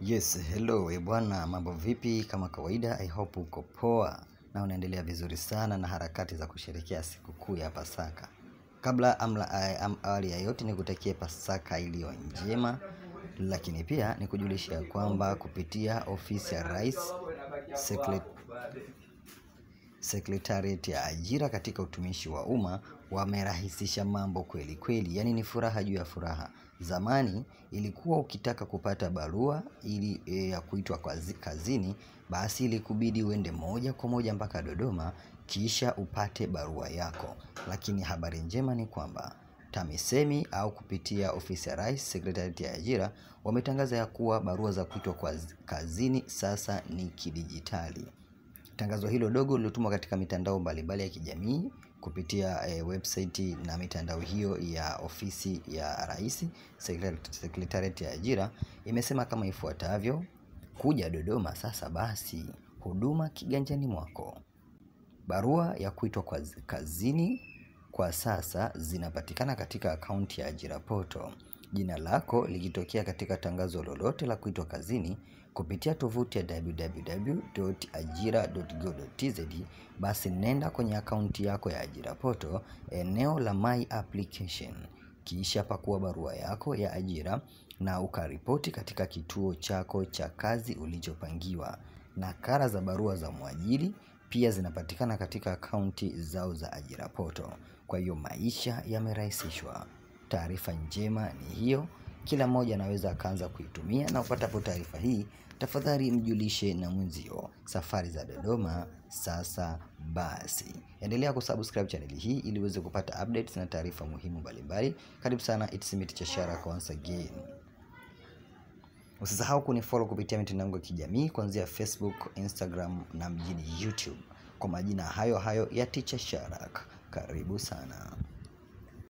Yes, hello, bwana, mambo vipi? Kama kawaida, I hope uko poa na unaendelea vizuri sana na harakati za kusherehekea sikukuu ya Pasaka. Kabla awali ya yote nikutakie Pasaka iliyo njema, lakini pia nikujulisha kwamba kupitia ofisi ya Rais, Secretariat ya ajira katika utumishi wa umma wamerahisisha mambo kweli kweli. Yani ni furaha juu ya furaha. Zamani ilikuwa ukitaka kupata barua ili ya kuitwa kazini, basi ilikubidi uende moja kwa moja mpaka Dodoma kisha upate barua yako. Lakini habari njema ni kwamba TAMISEMI au kupitia ofisi ya Rais, Secretariat ya ajira wametangaza ya kuwa barua za kuitwa kazini sasa ni kidijitali. Tangazo hilo dogo lilotumwa katika mitandao mbalimbali ya kijamii kupitia website na mitandao hiyo ya ofisi ya Rais, Secretariat ya ajira imesema kama ifuatavyo: kuja Dodoma sasa basi, huduma kiganjani mwako. Barua ya kuitwa kazini kwa sasa zinapatikana katika akaunti ya Ajira Portal. Jina lako likitokea katika tangazo lolote la kuitwa kazini kupitia tovuti ya www.ajira.go.tz, basi nenda kwenye akaunti yako ya Ajira Portal, eneo la My Application, kisha pakua barua yako ya ajira na ukaripoti katika kituo chako cha kazi ulichopangiwa. Nakala za barua za mwajiri pia zinapatikana katika akaunti zao za Ajira Portal. Kwa hiyo maisha yamerahisishwa. Taarifa njema ni hiyo, kila mmoja anaweza akaanza kuitumia, na upatapo taarifa hii tafadhali mjulishe na mwenzio. Safari za Dodoma sasa basi. Endelea kusubscribe channel hii ili uweze kupata updates na taarifa muhimu mbalimbali. Karibu sana, it's me Teacher Sharak once again. Usisahau kunifollow kupitia mitandao yangu ya kijamii kuanzia Facebook, Instagram na mjini YouTube kwa majina hayo hayo ya Teacher Sharak. Karibu sana.